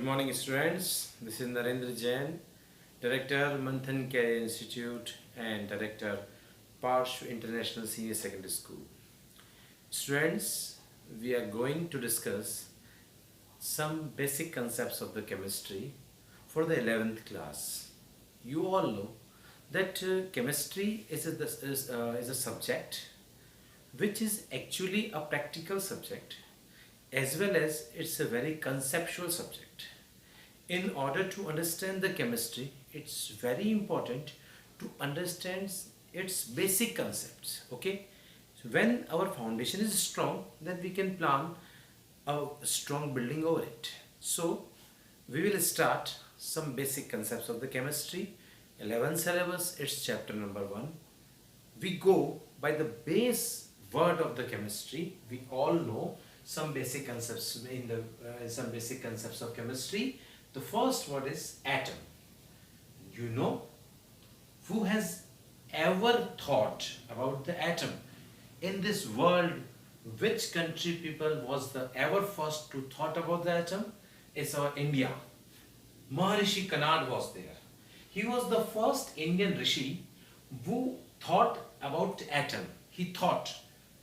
Good morning, students. This is Narendra Jain, Director, Manthan Career Institute, and Director, Parshv International Senior Secondary School. Students, we are going to discuss some basic concepts of the chemistry for the 11th class. You all know that chemistry is a subject which is actually a practical subject, as well as it's a very conceptual subject. In order to understand the chemistry, it's very important to understand its basic concepts. Okay, so when our foundation is strong, then we can plan a strong building over it. So we will start some basic concepts of the chemistry. 11th syllabus, it's chapter number 1. We go by the base word of the chemistry. We all know some basic concepts some basic concepts of chemistry. The first word is atom. You know, who has ever thought about the atom in this world? Which country people was the ever first to thought about the atom? It's our India. Maharishi Kanad was there. He was the first Indian rishi who thought about atom. He thought,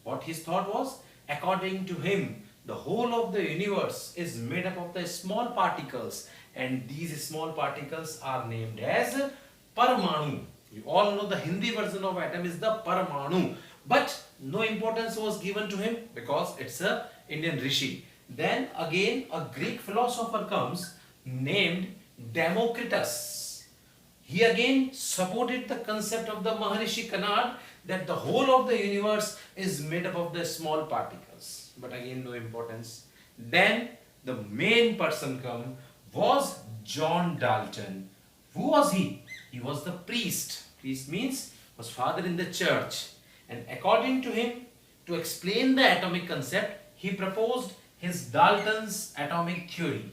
what his thought was, according to him, the whole of the universe is made up of the small particles, and these small particles are named as Paramanu. You all know the Hindi version of atom is the Paramanu, but no importance was given to him because it's a Indian rishi. Then again a Greek philosopher comes named Democritus. He again supported the concept of the Maharishi Kanad that the whole of the universe is made up of the small particles, but again no importance. Then the main person come was John Dalton. Who was he? He was the priest. Priest means was father in the church, and according to him, to explain the atomic concept, he proposed his Dalton's atomic theory.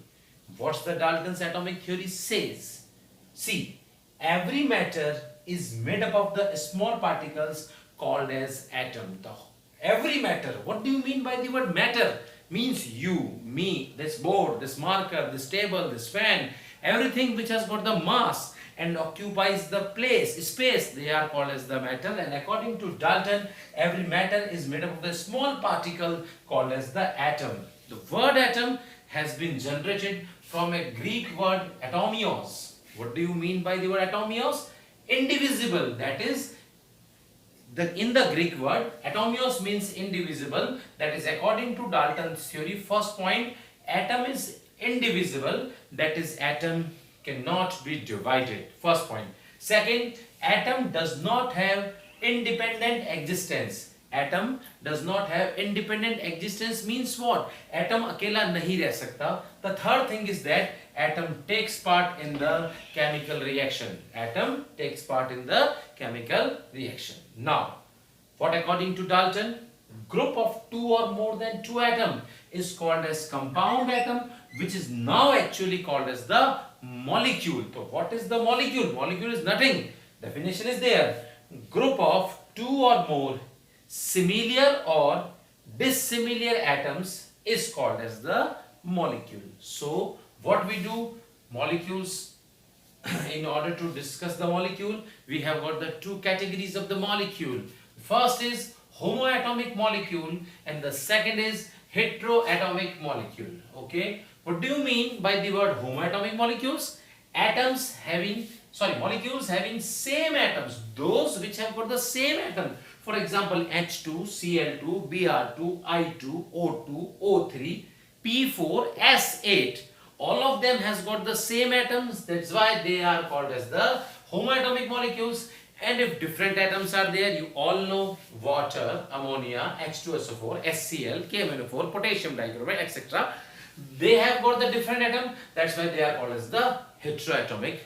What's the Dalton's atomic theory says? See, every matter is made up of the small particles called as atom. Every matter. What do you mean by the word matter? Means you, me, this board, this marker, this table, this fan, everything which has got the mass and occupies the space, they are called as the matter. And according to Dalton, every matter is made up of the small particle called as the atom. The word atom has been generated from a Greek word atomios. What do you mean by the word atomios? Indivisible. That is, in the Greek word, atomios means indivisible. That is, according to Dalton's theory, first point, atom is indivisible. That is, atom cannot be divided. First point. Second, atom does not have independent existence. Atom does not have independent existence means what? Atom akela nahi reh sakta. The third thing is that atom takes part in the chemical reaction. Atom takes part in the chemical reaction. Now, what according to Dalton? Group of two or more than two atom is called as compound atom, which is now actually called as the molecule. So what is the molecule? Molecule is nothing. Definition is there. Group of two or more similar or dissimilar atoms is called as the molecule. So what we do, molecules, in order to discuss the molecule, we have got the two categories of the molecule. First is homoatomic molecule and the second is heteroatomic molecule. Okay, what do you mean by the word homoatomic molecules? Molecules having same atoms, those which have got the same atom. For example, H2, Cl2, Br2, I2, O2, O3, P4, S8. All of them has got the same atoms. That's why they are called as the homoatomic molecules. And if different atoms are there, you all know water, ammonia, H2SO4, HCl, KMNO4, potassium dichromate, etc. They have got the different atom. That's why they are called as the heteroatomic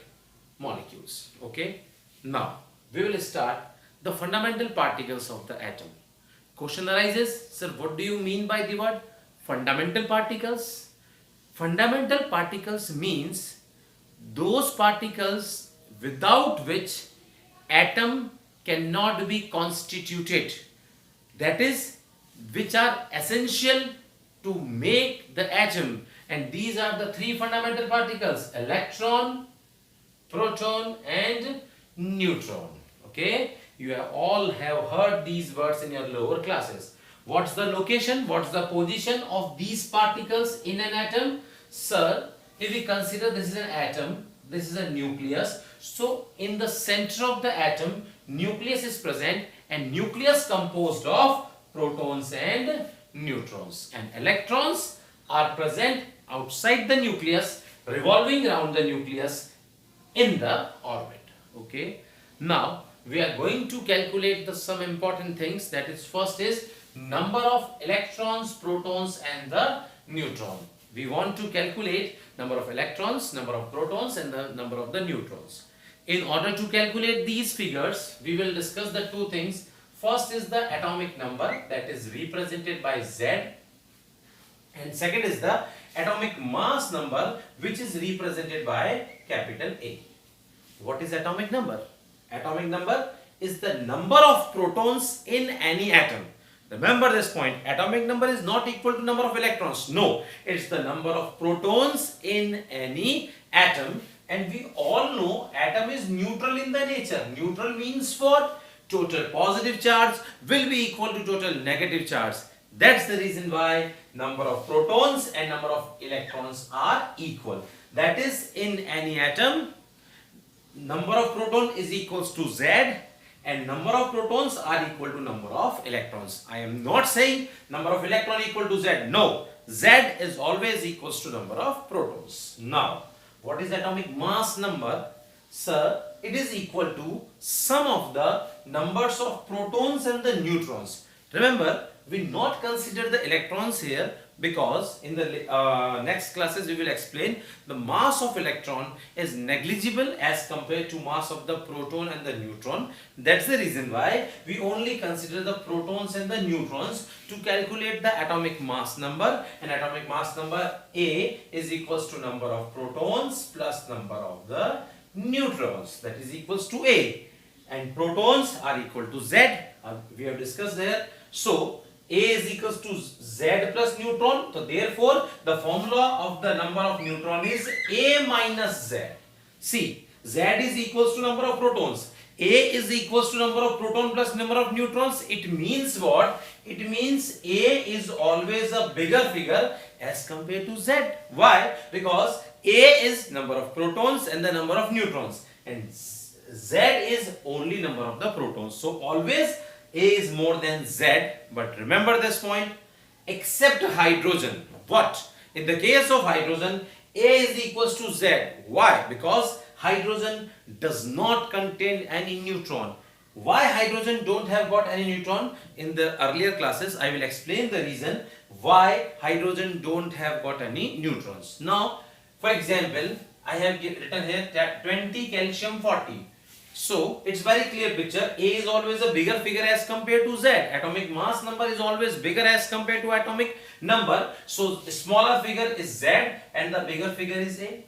molecules. Okay. Now, we will start the fundamental particles of the atom. Question arises, sir, what do you mean by the word fundamental particles? Fundamental particles means those particles without which atom cannot be constituted. That is, which are essential to make the atom And these are the three fundamental particles: electron, proton and neutron. Okay, you have all have heard these words in your lower classes. What's the location, what's the position of these particles in an atom? Sir, if we consider this is an atom, this is a nucleus, so in the center of the atom nucleus is present, and nucleus composed of protons and neutrons, and electrons are present outside the nucleus, revolving around the nucleus in the orbit. Okay, now we are going to calculate the some important things. That is, first is number of electrons, protons and the neutron. We want to calculate number of electrons, number of protons and the number of the neutrons. In order to calculate these figures, we will discuss the two things. First is the atomic number, that is represented by Z, and second is the atomic mass number, which is represented by capital A. What is atomic number? Atomic number is the number of protons in any atom. Remember this point, atomic number is not equal to number of electrons. No, it's the number of protons in any atom. And we all know atom is neutral in the nature. Neutral means what? Total positive charge will be equal to total negative charge. That's the reason why number of protons and number of electrons are equal. That is, in any atom, number of proton is equals to Z, and number of protons are equal to number of electrons. I am not saying number of electron equal to Z. No, Z is always equals to number of protons. Now, what is atomic mass number? Sir, it is equal to sum of the numbers of protons and the neutrons. Remember, we not consider the electrons here, because in the next classes we will explain the mass of electron is negligible as compared to mass of the proton and the neutron. That's the reason why we only consider the protons and the neutrons to calculate the atomic mass number, and atomic mass number A is equals to number of protons plus number of the neutrons, that is equals to A, and protons are equal to Z. We have discussed there. So A is equals to Z plus neutron. So therefore, the formula of the number of neutron is A minus Z. See, Z is equals to number of protons. A is equals to number of proton plus number of neutrons. It means what? It means A is always a bigger figure as compared to Z. Why? Because A is number of protons and the number of neutrons, and Z is only number of the protons. So always A is more than Z. But remember this point, except hydrogen. What? In the case of hydrogen, A is equals to Z. Why? Because hydrogen does not contain any neutron. Why hydrogen don't have got any neutron? In the earlier classes, I will explain the reason why hydrogen don't have got any neutrons. Now, for example, I have written here 20 calcium 40. So, it's very clear picture. A is always a bigger figure as compared to Z. Atomic mass number is always bigger as compared to atomic number. So, the smaller figure is Z and the bigger figure is A.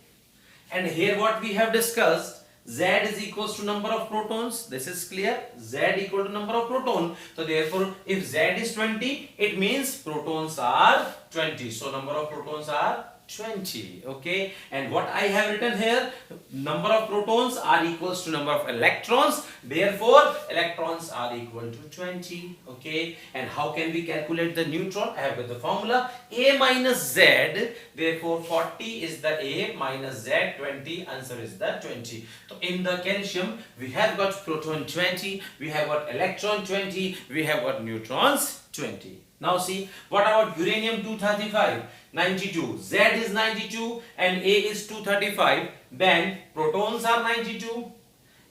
And here what we have discussed, Z is equals to number of protons. This is clear. Z equal to number of proton. So therefore, if Z is 20, it means protons are 20. So number of protons are 20. Okay. And what I have written here, number of protons are equals to number of electrons. Therefore, electrons are equal to 20. Okay. And how can we calculate the neutron? I have got the formula A minus Z. Therefore, 40 is the A minus Z, 20. Answer is the 20. So in the calcium, we have got proton 20. We have got electron 20. We have got neutrons 20. Now see, what about uranium 235? 92. Z is 92 and A is 235. Then protons are 92,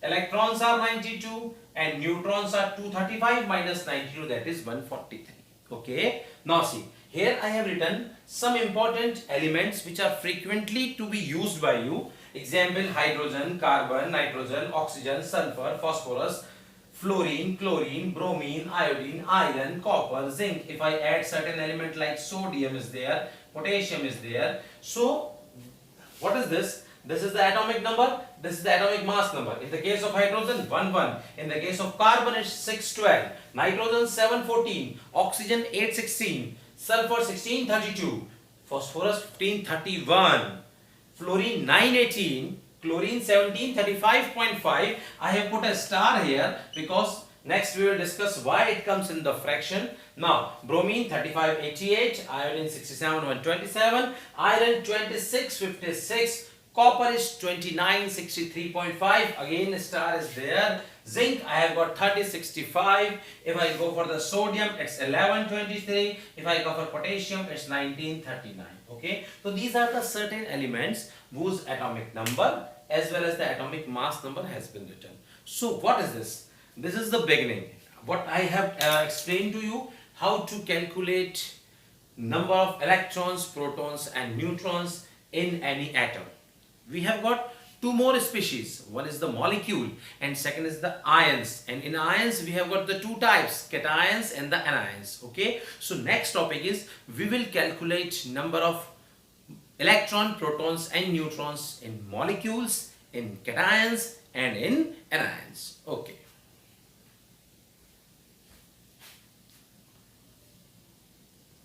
electrons are 92 and neutrons are 235 minus 92, that is 143. Okay. Now see, here I have written some important elements which are frequently to be used by you. Example, hydrogen, carbon, nitrogen, oxygen, sulfur, phosphorus, fluorine, chlorine, bromine, iodine, iron, copper, zinc. If I add certain element like sodium is there, potassium is there. So what is this? This is the atomic number. This is the atomic mass number. In the case of hydrogen, 1,1. In the case of carbon, it's 612. Nitrogen, 714. Oxygen, 816. Sulfur, 1632. phosphorus 1531, fluorine 918, chlorine 1735.5. I have put a star here because next we will discuss why it comes in the fraction. Now bromine 3588, iodine 67127, iron 2656, copper is 2963.5, again star is there. Zinc I have got 3065. If I go for the sodium it's 1123. If I go for potassium it's 1939. Okay, so these are the certain elements whose atomic number as well as the atomic mass number has been written. So what is this? This is the beginning. What I have explained to you, how to calculate number of electrons, protons and neutrons in any atom. We have got two more species. One is the molecule and second is the ions. And in ions we have got the two types, cations and the anions. Okay, so next topic is we will calculate number of electron, protons and neutrons in molecules, in cations and in anions. Okay.